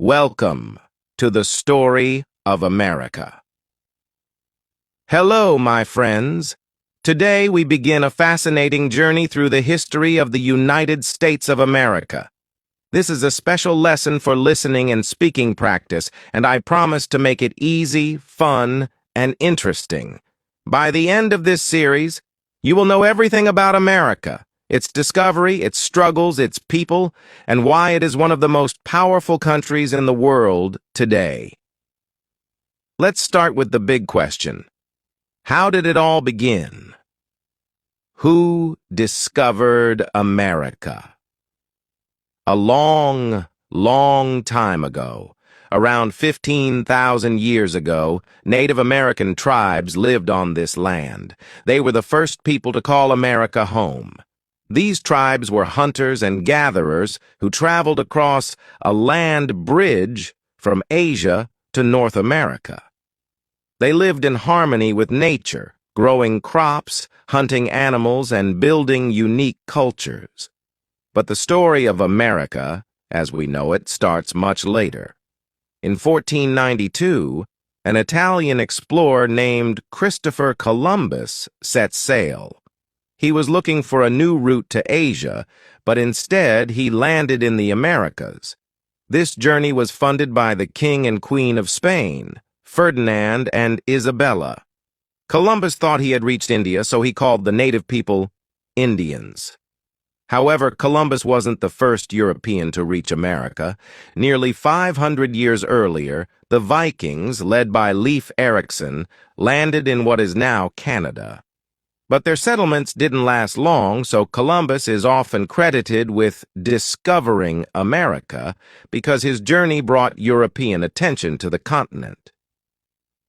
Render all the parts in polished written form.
Welcome to the story of America. Hello, my friends. Today we begin a fascinating journey through the history of the United States of America. This is a special lesson for listening and speaking practice, and I promise to make it easy, fun, and interesting. By the end of this series, you will know everything about America, its discovery, its struggles, its people, and why it is one of the most powerful countries in the world today. Let's start with the big question. How did it all begin? Who discovered America? A long, long time ago, around 15,000 years ago, Native American tribes lived on this land. They were the first people to call America home. These tribes were hunters and gatherers who traveled across a land bridge from Asia to North America. They lived in harmony with nature, growing crops, hunting animals, and building unique cultures. But the story of America, as we know it, starts much later. In 1492, an Italian explorer named Christopher Columbus set sail. He was looking for a new route to Asia, but instead he landed in the Americas. This journey was funded by the King and Queen of Spain, Ferdinand and Isabella. Columbus thought he had reached India, so he called the native people Indians. However, Columbus wasn't the first European to reach America. Nearly 500 years earlier, the Vikings, led by Leif Erikson, landed in what is now Canada. But their settlements didn't last long, so Columbus is often credited with discovering America because his journey brought European attention to the continent.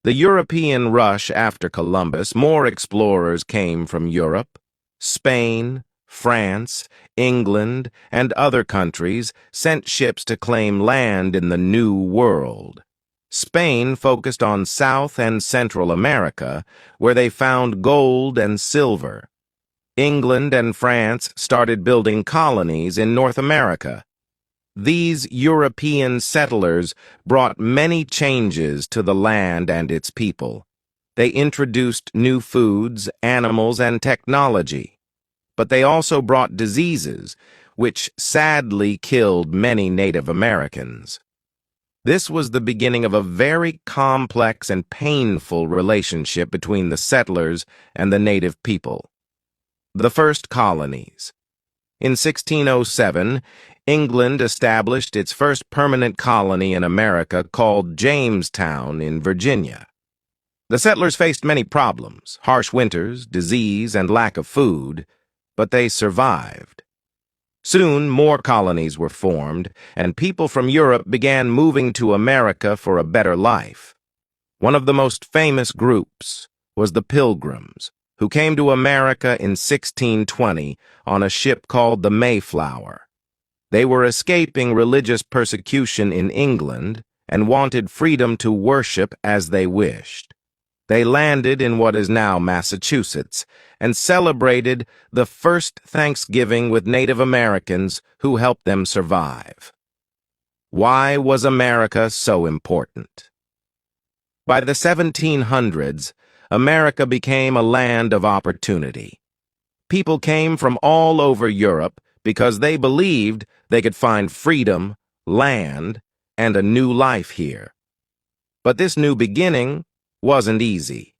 The European rush after Columbus, more explorers came from Europe. Spain, France, England, and other countries sent ships to claim land in the New World. Spain focused on South and Central America, where they found gold and silver. England and France started building colonies in North America. These European settlers brought many changes to the land and its people. They introduced new foods, animals, and technology. But they also brought diseases, which sadly killed many Native Americans. This was the beginning of a very complex and painful relationship between the settlers and the native people. The first colonies. In 1607, England established its first permanent colony in America called Jamestown in Virginia. The settlers faced many problems, harsh winters, disease, and lack of food, but they survived. Soon, more colonies were formed, and people from Europe began moving to America for a better life. One of the most famous groups was the Pilgrims, who came to America in 1620 on a ship called the Mayflower. They were escaping religious persecution in England and wanted freedom to worship as they wished. They landed in what is now Massachusetts and celebrated the first Thanksgiving with Native Americans who helped them survive. Why was America so important? By the 1700s, America became a land of opportunity. People came from all over Europe because they believed they could find freedom, land, and a new life here. But this new beginning wasn't easy.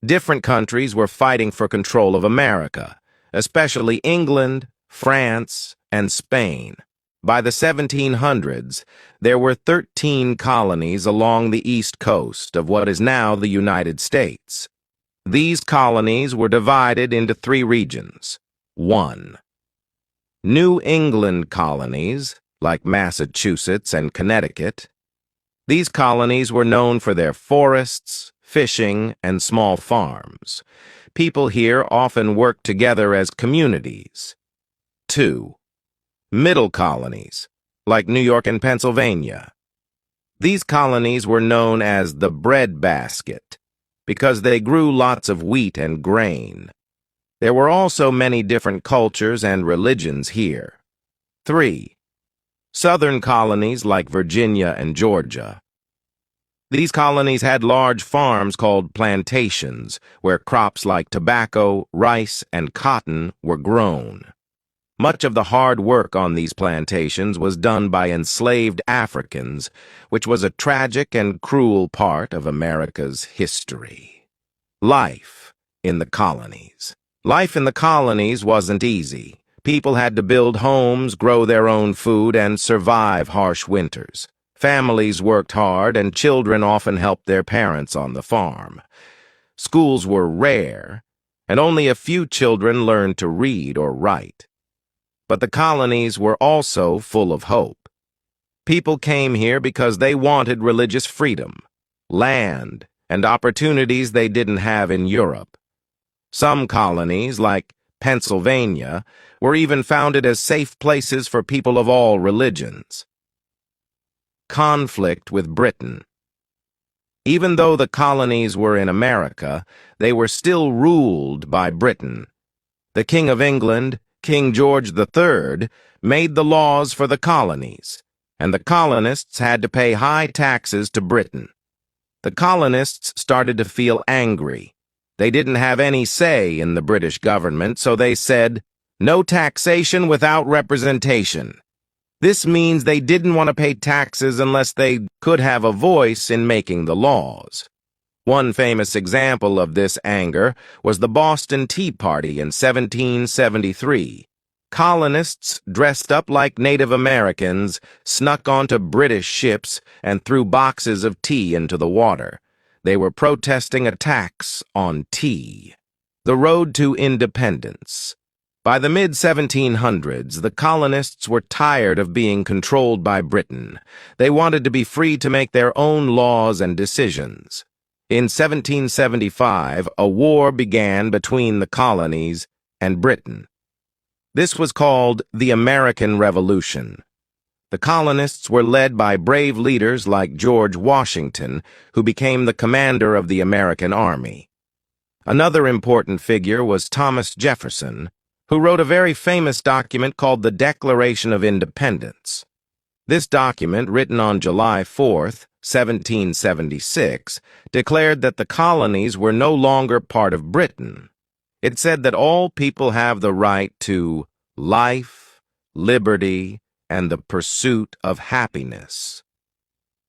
Different countries were fighting for control of America, especially England, France, and Spain. By the 1700s, there were 13 colonies along the east coast of what is now the United States. These colonies were divided into 3 regions. 1. New England colonies, like Massachusetts and Connecticut. These colonies were known for their forests, fishing, and small farms. People here often worked together as communities. 2. Middle colonies, like New York and Pennsylvania. These colonies were known as the breadbasket because they grew lots of wheat and grain. There were also many different cultures and religions here. 3. southern colonies like Virginia and Georgia. These colonies had large farms called plantations, where crops like tobacco, rice, and cotton were grown. Much of the hard work on these plantations was done by enslaved Africans, which was a tragic and cruel part of America's history. Life in the colonies. Life in the colonies wasn't easy. People had to build homes, grow their own food, and survive harsh winters. Families worked hard, and children often helped their parents on the farm. Schools were rare, and only a few children learned to read or write. But the colonies were also full of hope. People came here because they wanted religious freedom, land, and opportunities they didn't have in Europe. Some colonies, like Pennsylvania, were even founded as safe places for people of all religions. Conflict with Britain. Even though the colonies were in America, they were still ruled by Britain. The King of England, King George III, made the laws for the colonies, and the colonists had to pay high taxes to Britain. The colonists started to feel angry. They didn't have any say in the British government, so they said, "No taxation without representation." This means they didn't want to pay taxes unless they could have a voice in making the laws. One famous example of this anger was the Boston Tea Party in 1773. Colonists dressed up like Native Americans snuck onto British ships and threw boxes of tea into the water. They were protesting a tax on tea. The road to independence. By the mid-1700s, the colonists were tired of being controlled by Britain. They wanted to be free to make their own laws and decisions. In 1775, a war began between the colonies and Britain. This was called the American Revolution. The colonists were led by brave leaders like George Washington, who became the commander of the American Army. Another important figure was Thomas Jefferson, who wrote a very famous document called the Declaration of Independence. This document, written on July 4th, 1776, declared that the colonies were no longer part of Britain. It said that all people have the right to life, liberty, and the pursuit of happiness.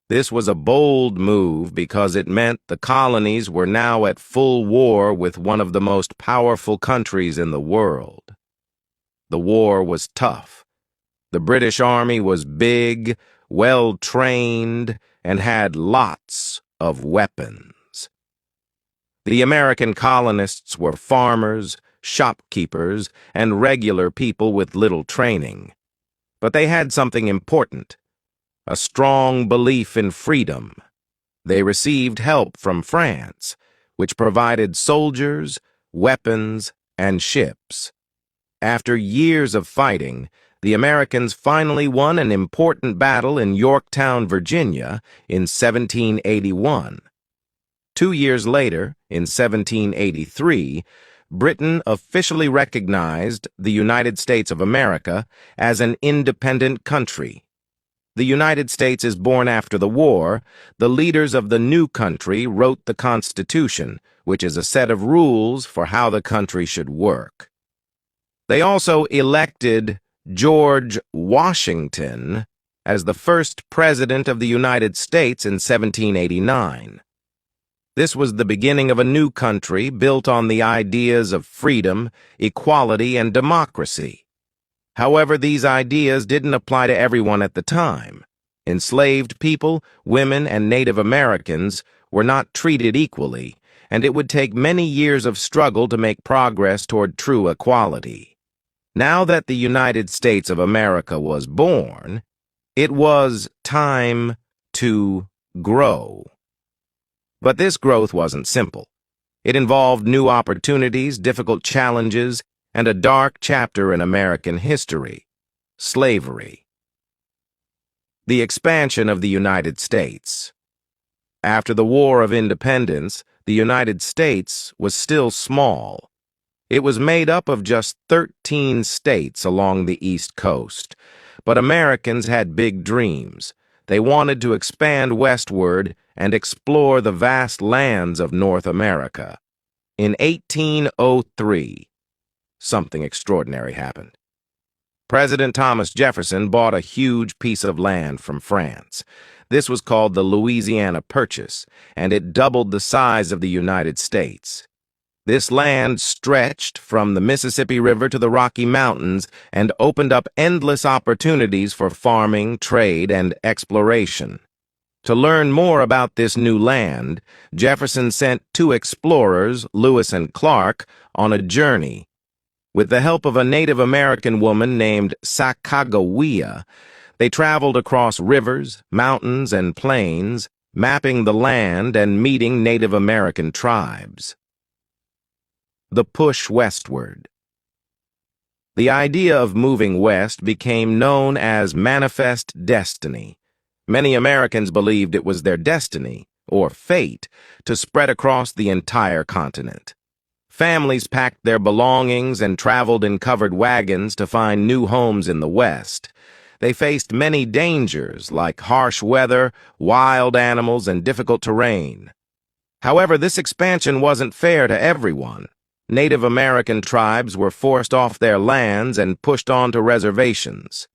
This was a bold move because it meant the colonies were now at full war with one of the most powerful countries in the world. The war was tough. The British Army was big, well-trained, and had lots of weapons. The American colonists were farmers, shopkeepers, and regular people with little training. But they had something important: a strong belief in freedom. They received help from France, which provided soldiers, weapons, and ships. After years of fighting, the Americans finally won an important battle in Yorktown, Virginia, in 1781. 2 years later, in 1783, Britain officially recognized the United States of America as an independent country. The United States is born after the war. The leaders of the new country wrote the Constitution, which is a set of rules for how the country should work. They also elected George Washington as the first president of the United States in 1789. This was the beginning of a new country built on the ideas of freedom, equality, and democracy. However, these ideas didn't apply to everyone at the time. Enslaved people, women, and Native Americans were not treated equally, and it would take many years of struggle to make progress toward true equality. Now that the United States of America was born, it was time to grow. But this growth wasn't simple. It involved new opportunities, difficult challenges, and a dark chapter in American history: slavery. The expansion of the United States. After the War of Independence, the United States was still small. It was made up of just 13 states along the East Coast, But Americans had big dreams. They wanted to expand westward and explore the vast lands of North America. In 1803, something extraordinary happened. President Thomas Jefferson bought a huge piece of land from France. This was called the Louisiana Purchase, and it doubled the size of the United States. This land stretched from the Mississippi River to the Rocky Mountains and opened up endless opportunities for farming, trade, and exploration. To learn more about this new land, Jefferson sent two explorers, Lewis and Clark, on a journey. With the help of a Native American woman named Sacagawea, they traveled across rivers, mountains, and plains, mapping the land and meeting Native American tribes. The push westward. The idea of moving west became known as manifest destiny. Many Americans believed it was their destiny, or fate, to spread across the entire continent. Families packed their belongings and traveled in covered wagons to find new homes in the West. They faced many dangers, like harsh weather, wild animals, and difficult terrain. However, this expansion wasn't fair to everyone. Native American tribes were forced off their lands and pushed onto reservations.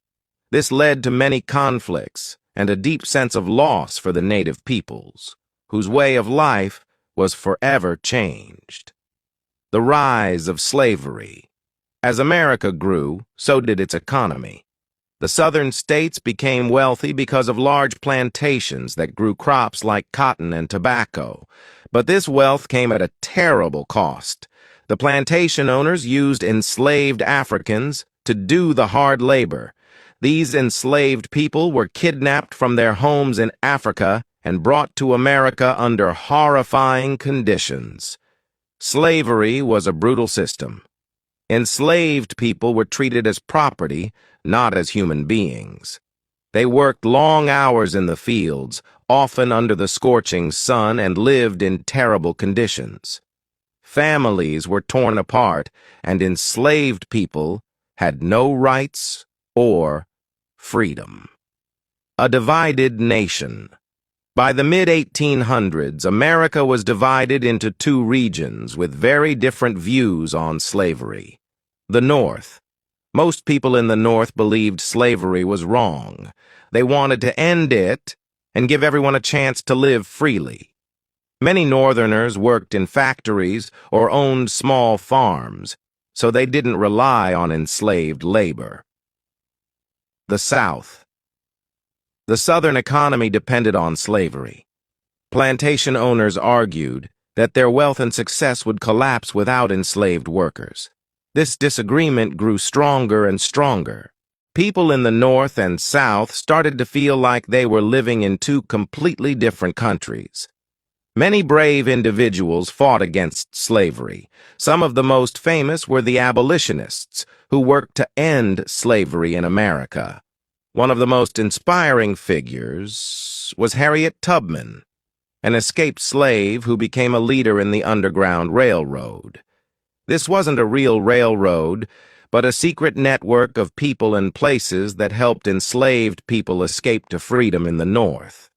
This led to many conflicts and a deep sense of loss for the native peoples, whose way of life was forever changed. The rise of slavery. As America grew, so did its economy. The southern states became wealthy because of large plantations that grew crops like cotton and tobacco. But this wealth came at a terrible cost. The plantation owners used enslaved Africans to do the hard labor. These enslaved people were kidnapped from their homes in Africa and brought to America under horrifying conditions. Slavery was a brutal system. Enslaved people were treated as property, not as human beings. They worked long hours in the fields, often under the scorching sun, and lived in terrible conditions. Families were torn apart, and enslaved people had no rights or freedom. A divided nation. By the mid-1800s, America was divided into two regions with very different views on slavery. The North. Most people in the North believed slavery was wrong. They wanted to end it and give everyone a chance to live freely. Many Northerners worked in factories or owned small farms, so they didn't rely on enslaved labor. The South. The Southern economy depended on slavery. Plantation owners argued that their wealth and success would collapse without enslaved workers. This disagreement grew stronger and stronger. People in the North and South started to feel like they were living in two completely different countries. Many brave individuals fought against slavery. Some of the most famous were the abolitionists, who worked to end slavery in America. One of the most inspiring figures was Harriet Tubman, an escaped slave who became a leader in the Underground Railroad. This wasn't a real railroad, but a secret network of people and places that helped enslaved people escape to freedom in the North.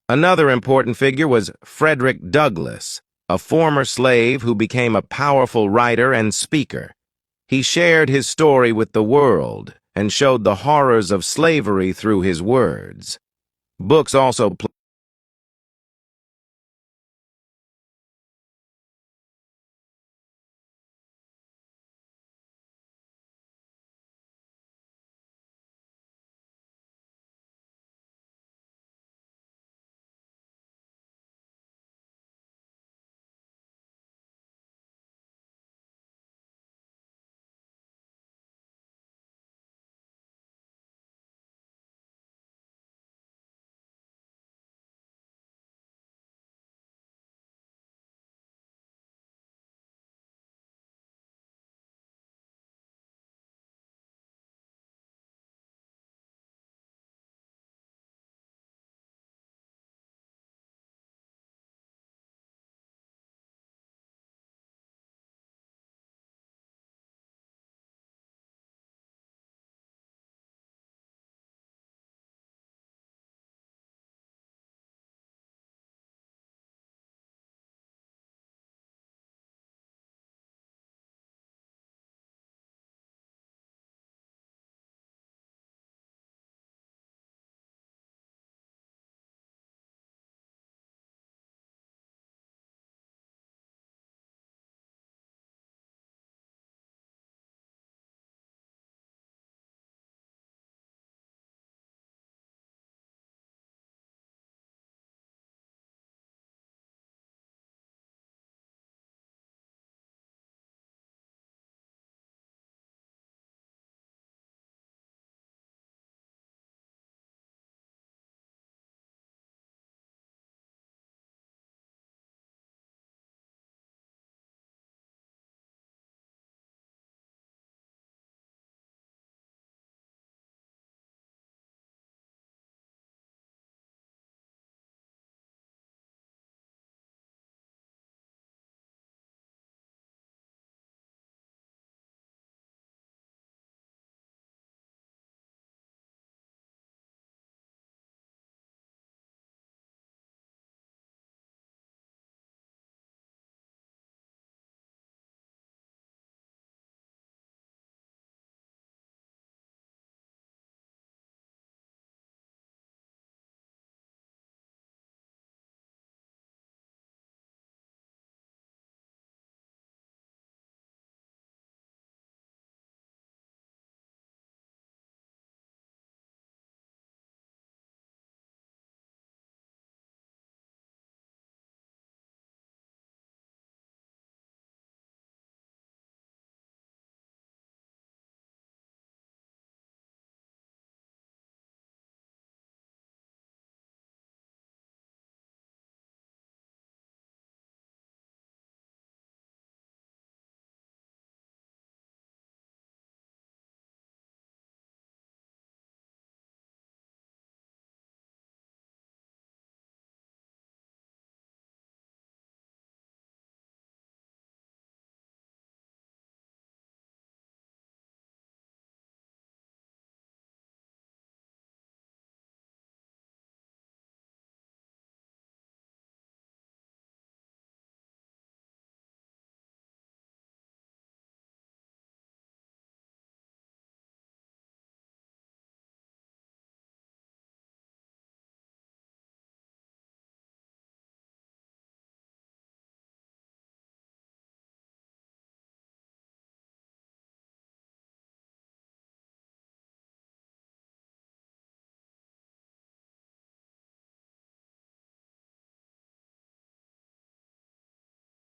Another important figure was Frederick Douglass, a former slave who became a powerful writer and speaker. He shared his story with the world and showed the horrors of slavery through his words. Books also